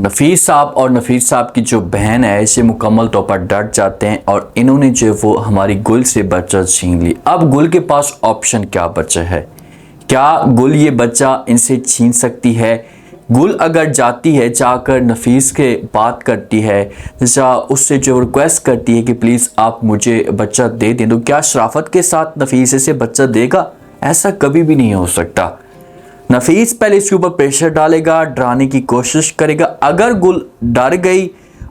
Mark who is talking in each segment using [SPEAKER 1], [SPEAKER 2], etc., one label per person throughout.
[SPEAKER 1] नफीस साहब और नफीस साहब की जो बहन है इसे मुकम्मल तौर पर डट जाते हैं और इन्होंने जो वो हमारी गुल से बच्चा छीन ली। अब गुल के पास ऑप्शन क्या बचा है? क्या गुल ये बच्चा इनसे छीन सकती है? गुल अगर जाती है, जाकर नफीस के बात करती है, जैसा उससे जो रिक्वेस्ट करती है कि प्लीज़ आप मुझे बच्चा दे दें, तो क्या शराफत के साथ नफीस इसे बच्चा देगा? ऐसा कभी भी नहीं हो सकता। नफीस पहले इसके ऊपर प्रेशर डालेगा, डराने की कोशिश करेगा। अगर गुल डर गई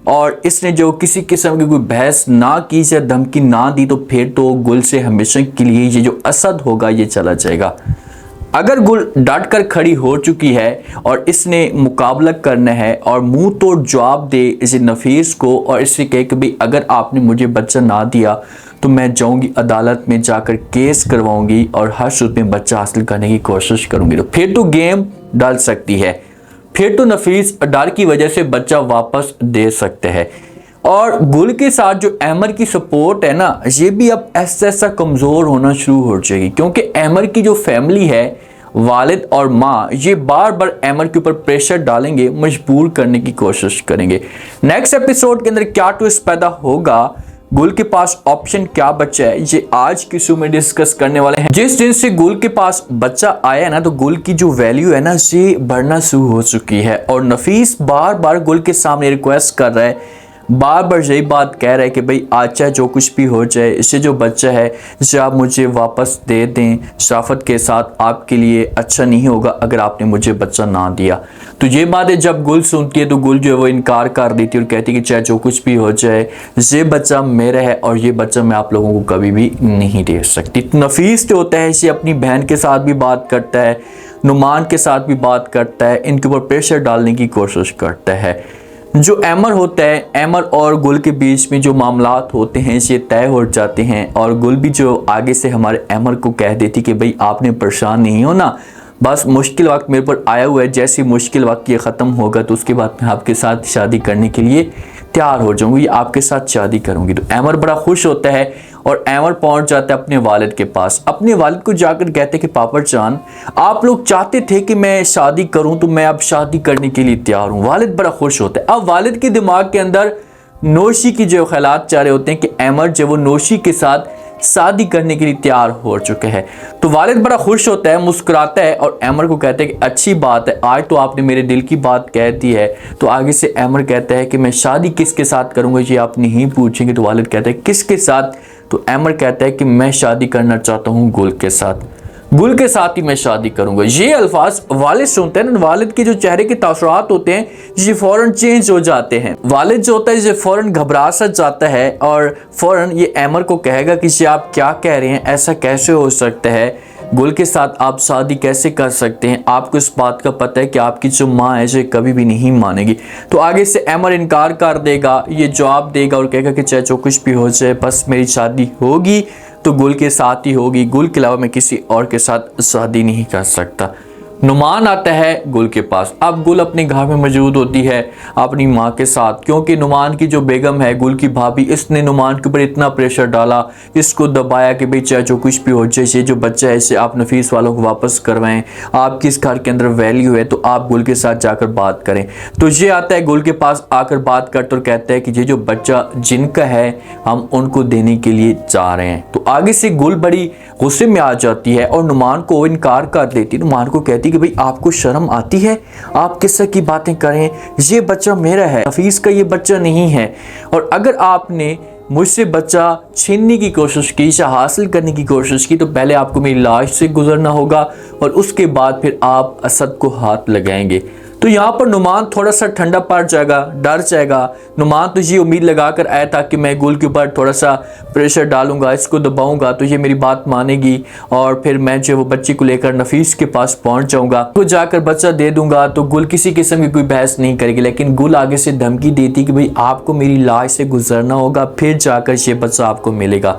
[SPEAKER 1] और इसने जो किसी किस्म की कोई बहस ना की या धमकी ना दी, तो फिर तो गुल से हमेशा के लिए ये जो असद होगा ये चला जाएगा। अगर गुल डट कर खड़ी हो चुकी है और इसने मुकाबला करना है और मुंह तोड़ जवाब दे इसे नफीस को और इससे कहे कि भाई अगर आपने मुझे बच्चा ना दिया तो मैं जाऊंगी अदालत में, जाकर केस करवाऊंगी और हर सूरत में बच्चा हासिल करने की कोशिश करूंगी, तो फिर तो गेम डल सकती है। फिर तो नफीस डर की वजह से बच्चा वापस दे सकते हैं। और गुल के साथ जो अहमर की सपोर्ट है ना, ये भी अब ऐसा ऐसा कमज़ोर होना शुरू हो जाएगी, क्योंकि अहमर की जो फैमिली है, वालिद और माँ, ये बार बार अहमर के ऊपर प्रेशर डालेंगे, मजबूर करने की कोशिश करेंगे। नेक्स्ट एपिसोड के अंदर क्या ट्विस्ट पैदा होगा, गुल के पास ऑप्शन क्या बचा है, ये आज की शो में डिस्कस करने वाले हैं। जिस दिन से गुल के पास बच्चा आया है ना, तो गुल की जो वैल्यू है ना, ये बढ़ना शुरू हो चुकी है। और नफीस बार बार गुल के सामने रिक्वेस्ट कर रहा है, बार बार यही बात कह रहा है कि भाई अच्छा जो कुछ भी हो जाए, इससे जो बच्चा है इसे आप मुझे वापस दे दें। शराफत के साथ आपके लिए अच्छा नहीं होगा अगर आपने मुझे बच्चा ना दिया। तो ये बातें जब गुल सुनती है तो गुल जो है वो इनकार कर देती है और कहती है कि चाहे जो कुछ भी हो जाए, ये बच्चा मेरा है और ये बच्चा मैं आप लोगों को कभी भी नहीं दे सकती। तो नफीस जो होता है इसे अपनी बहन के साथ भी बात करता है, नुमान के साथ भी बात करता है, इनके ऊपर प्रेशर डालने की कोशिश करता है। जो अहमर होता है, अहमर और गुल के बीच में जो मामलात होते हैं ये तय हो जाते हैं और गुल भी जो आगे से हमारे अहमर को कह देती कि भाई आपने परेशान नहीं होना, बस मुश्किल वक्त मेरे पर आया हुआ है, जैसे मुश्किल वक्त ये ख़त्म होगा तो उसके बाद मैं आपके साथ शादी करने के लिए तैयार हो जाऊंगी, आपके साथ शादी करूंगी। तो अहमर बड़ा खुश होता है और अहमर पहुंच जाता है अपने वालिद के पास। अपने वालिद को जाकर कहते कि पापा जान, आप लोग चाहते थे कि मैं शादी करूं तो मैं अब शादी करने के लिए तैयार हूं। वालिद बड़ा खुश होता है। अब वालिद के दिमाग के अंदर नौशी की जो ख्यालात चाह रहे होते हैं कि अहमर जो वो नौशी के साथ शादी करने के लिए तैयार हो चुके हैं। तो वालिद बड़ा खुश होता है, मुस्कुराता है और अहमर को कहता है कि अच्छी बात है, आज तो आपने मेरे दिल की बात कह दी है। तो आगे से अहमर कहता है कि मैं शादी किसके साथ करूंगा ये आप नहीं पूछेंगे। तो वालिद कहता है किसके साथ? तो अहमर कहता है कि मैं शादी करना चाहता हूँ गुल के साथ, गुल के साथ ही मैं शादी करूंगा। ये अल्फाज वालिद सुनते हैं ना, वालिद के जो चेहरे के तासुरात होते हैं ये फौरन चेंज हो जाते हैं। वालिद जो होता है ये फौरन घबरा सा जाता है और फौरन ये अहमर को कहेगा कि ये आप क्या कह रहे हैं, ऐसा कैसे हो सकता है, गुल के साथ आप शादी कैसे कर सकते हैं? आपको इस बात का पता है कि आपकी जो माँ है ये कभी भी नहीं मानेगी। तो आगे से अहमर इनकार कर देगा, ये जवाब देगा और कहेगा कि चाहे जो कुछ भी हो जाए, बस मेरी शादी होगी तो गुल के साथ ही होगी, गुल के अलावा मैं किसी और के साथ शादी नहीं कर सकता। नुमान आता है गुल के पास। अब गुल अपने घर में मौजूद होती है अपनी माँ के साथ, क्योंकि नुमान की जो बेगम है, गुल की भाभी, इसने नुमान के ऊपर इतना प्रेशर डाला, इसको दबाया कि भाई चाहे जो कुछ भी हो जाए, ये जो बच्चा है इसे आप नफीस वालों को वापस करवाएं, आपकी इस घर के अंदर वैल्यू है तो आप गुल के साथ जाकर बात करें। तो ये आता है गुल के पास, आकर बात करते और कहता है कि ये जो बच्चा जिनका है हम उनको देने के लिए जा रहे हैं। तो आगे से गुल बड़ी गुस्से में आ जाती है और नुमान को इनकार कर देती है। नुमान को कहती कि भाई आपको शर्म आती है, आप किस तरह की बातें करें, ये बच्चा मेरा है, नफीस का ये बच्चा नहीं है। और अगर आपने मुझसे बच्चा छीनने की कोशिश की या हासिल करने की कोशिश की तो पहले आपको मेरी लाश से गुजरना होगा और उसके बाद फिर आप असद को हाथ लगाएंगे। तो यहाँ पर नुमान थोड़ा सा ठंडा पड़ जाएगा, डर जाएगा। नुमान तो ये उम्मीद लगा कर आया था कि मैं गुल के ऊपर थोड़ा सा प्रेशर डालूंगा, इसको दबाऊंगा तो ये मेरी बात मानेगी और फिर मैं जो वो बच्चे को लेकर नफीस के पास पहुंच जाऊंगा, तो जाकर बच्चा दे दूंगा तो गुल किसी किस्म की कोई बहस नहीं करेगी। लेकिन गुल आगे से धमकी देती कि भाई आपको मेरी लाश से गुजरना होगा, फिर जाकर ये बच्चा आपको मिलेगा।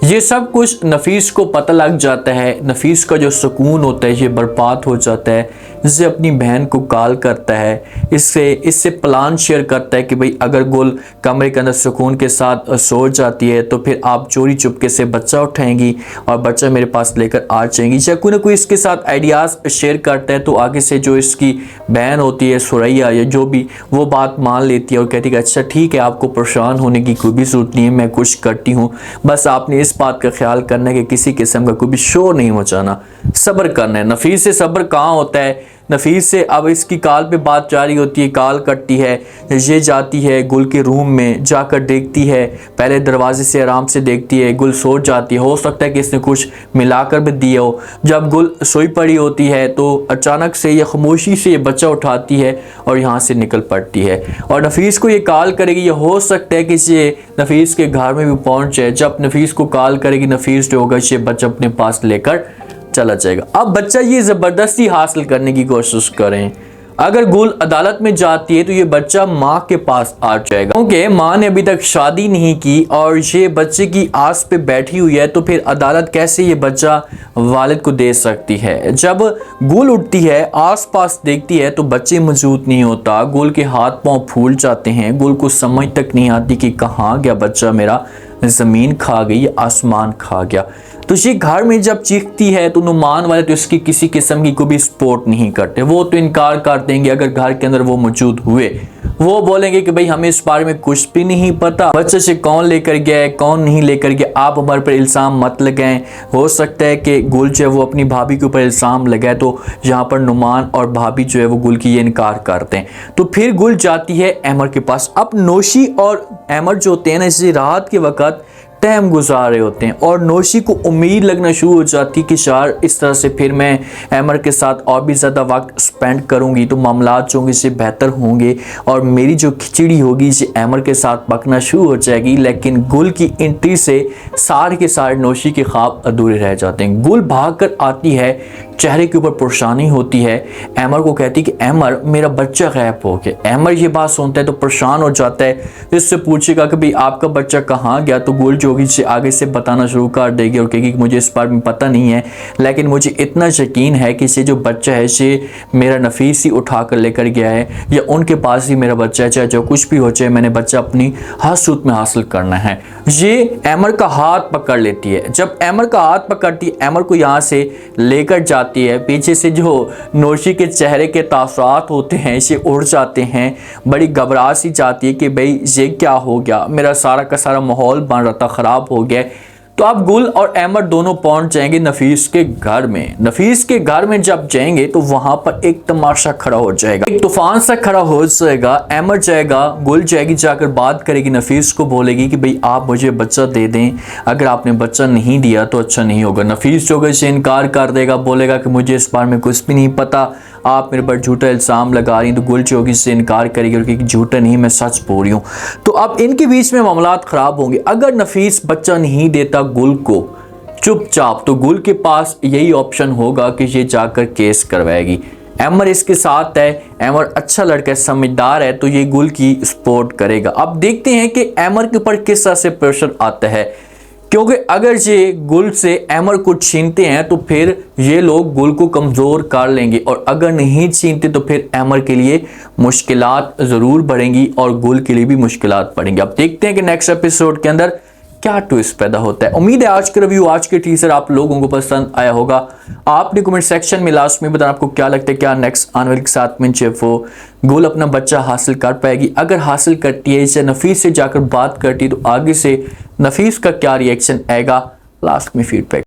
[SPEAKER 1] ये सब कुछ नफीस को पता लग जाता है। नफीस का जो सुकून होता है ये बर्बाद हो जाता है। इससे अपनी बहन को कॉल करता है, इससे प्लान शेयर करता है कि भाई अगर गुल कमरे के अंदर सुकून के साथ सो जाती है तो फिर आप चोरी चुपके से बच्चा उठाएंगी और बच्चा मेरे पास लेकर आ जाएंगी। या कोई ना कोई इसके साथ आइडियाज़ शेयर करता है तो आगे से जो इसकी बहन होती है सुरैया या जो भी, वो बात मान लेती है और कहती है अच्छा ठीक है, आपको परेशान होने की कोई भी ज़रूरत नहीं है, मैं कुछ करती हूँ, बस आपने इस बात का ख्याल करना है कि किसी किस्म का कोई भी शोर नहीं मचाना, सब्र करना है। नफीस से सब्र कहाँ होता है? नफीस से अब इसकी कॉल पे बात जारी होती है, कॉल कटती है, ये जाती है गुल के रूम में, जाकर देखती है, पहले दरवाजे से आराम से देखती है, गुल सो जाती है। हो सकता है कि इसने कुछ मिलाकर भी दिया हो। जब गुल सोई पड़ी होती है तो अचानक से ये खामोशी से ये बच्चा उठाती है और यहाँ से निकल पड़ती है और नफीस को ये कॉल करेगी। ये हो सकता है कि ये नफीस के घर में भी पहुँच जाए। जब नफीस को कॉल करेगी, नफीस जो होगा ये बच्चा अपने पास लेकर चला जाएगा। अब बच्चा ये ज़बरदस्ती हासिल करने की कोशिश करें। अगर गुल अदालत में जाती है तो ये बच्चा माँ के पास आ जाएगा, क्योंकि माँ ने अभी तक शादी नहीं की और ये बच्चे की आस पे बैठी हुई है, तो फिर अदालत कैसे ये बच्चा वालिद को दे सकती है। जब गुल उठती है, आसपास देखती है तो बच्चे मौजूद नहीं होता। गुल के हाथ पांव फूल जाते हैं। गुल को समझ तक नहीं आती कि कहाँ गया बच्चा मेरा, ज़मीन खा गई, आसमान खा गया। तो ये घर में जब चीखती है तो नुमान वाले तो इसकी किसी किस्म की कोई भी सपोर्ट नहीं करते। वो तो इनकार कर देंगे। अगर घर के अंदर वो मौजूद हुए, वो बोलेंगे कि भाई हमें इस बारे में कुछ भी नहीं पता, बच्चे से कौन लेकर गया है, कौन नहीं लेकर गया, आप हमारे पर इल्ज़ाम मत लगाएं। हो सकता है कि गुल जो है वो अपनी भाभी के ऊपर इल्ज़ाम लगाए, तो यहाँ पर नुमान और भाभी जो है वो गुल की ये इनकार करते हैं। तो फिर गुल जाती है अहमर के पास। अब नौशी और अहमर जो होते हैं ना, इसी रात के वक़्त टाइम गुजार रहे होते हैं और नौशी को उम्मीद लगना शुरू हो जाती कि शायद इस तरह से फिर मैं अहमर के साथ और भी ज़्यादा वक्त स्पेंड करूंगी तो मामलात जो होंगे इससे बेहतर होंगे और मेरी जो खिचड़ी होगी इसे अहमर के साथ पकना शुरू हो जाएगी। लेकिन गुल की एंट्री से सारे के सारे नौशी के ख्वाब अधूरे रह जाते हैं। गुल भाग कर आती है, चेहरे के ऊपर परेशानी होती है। अहमर को कहती कि अहमर मेरा बच्चा गायब हो गया। अहमर ये बात सुनता है तो परेशान हो जाता है। इससे पूछेगा कि भाई आपका बच्चा कहाँ गया, तो गुल जोगी से आगे से बताना शुरू कर देगी और कहेगी कि मुझे इस बारे में पता नहीं है, लेकिन मुझे इतना यकीन है कि ये जो बच्चा है ये मेरा नफीस ही उठा कर लेकर गया है या उनके पास ही मेरा बच्चा है। चाहे जो कुछ भी हो जाए, मैंने बच्चा अपनी हर सूरत में हासिल करना है। ये अहमर का हाथ पकड़ लेती है। जब अहमर का हाथ पकड़ती है, अहमर को यहाँ से लेकर जाती है। पीछे से जो नौशी के चेहरे के तासुरात होते हैं ये उड़ जाते हैं। बड़ी घबराहट सी जाती है कि भाई ये क्या हो गया, मेरा सारा का सारा माहौल बन रहा था ख़राब हो गया। तो अब गुल और अहमर दोनों पहुंच जाएंगे नफीस के घर में। नफीस के घर में जब जाएंगे तो वहां पर एक तमाशा खड़ा हो जाएगा, एक तूफान सा खड़ा हो जाएगा। अहमर जाएगा, गुल जाएगी, जाकर बात करेगी, नफीस को बोलेगी कि भाई आप मुझे बच्चा दे दें, अगर आपने बच्चा नहीं दिया तो अच्छा नहीं होगा। नफीस जो है इनकार कर देगा, बोलेगा कि मुझे इस बारे में कुछ भी नहीं पता, आप मेरे पर झूठा इल्ज़ाम लगा रही हैं। तो गुल जोगी से इनकार करेगी और कि झूठा नहीं, मैं सच बोल रही हूँ। तो अब इनके बीच में मामलात ख़राब होंगे। अगर नफीस बच्चा नहीं देता गुल को चुपचाप, तो गुल के पास यही ऑप्शन होगा कि ये जाकर केस करवाएगी। अहमर इसके साथ है, अहमर अच्छा लड़का है, समझदार है, तो ये गुल की सपोर्ट करेगा। अब देखते हैं कि अहमर के ऊपर किस तरह से प्रेशर आता है, क्योंकि अगर ये गुल से अहमर को छीनते हैं तो फिर ये लोग गुल को कमज़ोर कर लेंगे और अगर नहीं छीनते तो फिर अहमर के लिए मुश्किलात ज़रूर बढ़ेंगी और गुल के लिए भी मुश्किलात बढ़ेंगी। अब देखते हैं कि नेक्स्ट एपिसोड के अंदर क्या ट्विस्ट पैदा होता है। उम्मीद है आज का रिव्यू, आज के टीजर आप लोगों को पसंद आया होगा। आपने कमेंट सेक्शन में लास्ट में बताना आपको क्या लगता है, क्या नेक्स्ट आने वाले के साथ में वो गुल अपना बच्चा हासिल कर पाएगी। अगर हासिल करती है, इसे नफीस से जाकर बात करती है तो आगे से नफीस का क्या रिएक्शन आएगा, लास्ट में फीडबैक।